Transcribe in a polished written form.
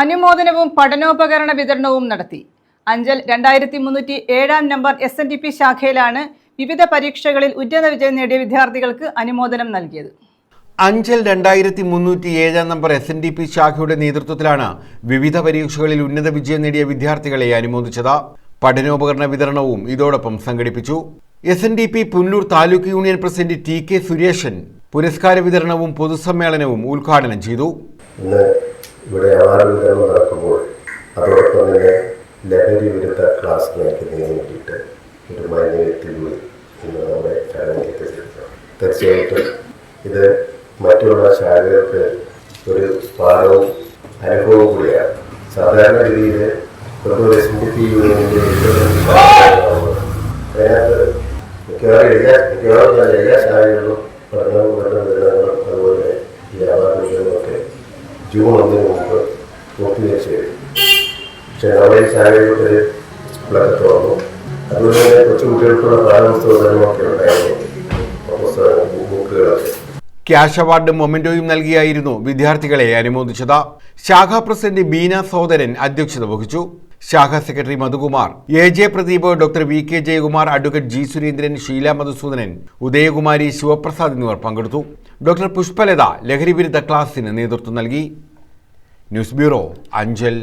അനുമോദനവും പഠനോപകരണ വിതരണവും നടത്തി. Anchal 2307 number SNDP ശാഖയിലാണ് വിവിധ പരീക്ഷകളിൽ ഉന്നത വിജയം നേടിയ വിദ്യാർത്ഥികൾക്ക് അനുമോദനം നൽകിയത്. അഞ്ചൽ 2307 നമ്പർ SNDP ശാഖയുടെ നേതൃത്വത്തിലാണ് വിവിധ പരീക്ഷകളിൽ ഉന്നത വിജയം നേടിയ വിദ്യാർത്ഥികളെ അനുമോദിച്ചത്. പഠനോപകരണ വിതരണവും ഇതോടൊപ്പം സംഘടിപ്പിച്ചു. SNDP Punnur taluk union president TK Sureshan പുരസ്കാര വിതരണവും പൊതുസമ്മേളനവും ഉദ്ഘാടനം ചെയ്തു. ഇവിടെ അവാർഡ് വിതരണം നടക്കുമ്പോൾ അതോടൊപ്പം തന്നെ ലഹരി വിരുദ്ധ ക്ലാസ് നയിക്കുന്നതിന് വേണ്ടിയിട്ട് ഒരു മാന്യ വ്യക്തി കൂടി ഇന്ന് നമ്മുടെ ചടങ്ങിൽ എത്തിച്ചിരിക്കുന്നു. തീർച്ചയായിട്ടും ഇത് മറ്റുള്ള ശാഖകൾക്ക് ഒരു പാഠവും അനുഭവവും കൂടിയാണ്. സാധാരണ രീതിയിൽ SNDP യൂണിയനിൻ്റെ അതിനകത്ത് മിക്കവാറും എല്ലാ ശാഖകളിലും പഠനവും വിതരണങ്ങളും അതുപോലെ ഈ അവാർഡ് വിതരണമൊക്കെ ജൂൺ 1 മുമ്പ് പൂർത്തീകരിച്ചു കഴിഞ്ഞു. പക്ഷേ നമ്മുടെ ഈ ശാഖയിൽ സ്കൂളൊക്കെ തുറന്നു. അതുപോലെ തന്നെ കൊച്ചുകുട്ടികൾക്കുള്ള പാഠപുസ്തകങ്ങളൊക്കെ ഉണ്ടായിരുന്നു, ബുക്കുകളൊക്കെ. ക്യാഷ് അവാർഡും മൊമെന്റോയും നൽകിയായിരുന്നു വിദ്യാർത്ഥികളെ അനുമോദിച്ചത്. ശാഖാ പ്രസിഡന്റ് ബീന സോദരൻ അധ്യക്ഷത വഹിച്ചു. ശാഖാ secretary Madhukumar, AJ Pradeep, doctor VK Jayakumar, advocate G Surendran, Sheela Madhusudanan, Udayakumari, Sivaprasad എന്നിവർ പങ്കെടുത്തു. ഡോക്ടർ പുഷ്പലത ലഹരി വിരുദ്ധ ക്ലാസിന് നേതൃത്വം നൽകി. News bureau, Anchal.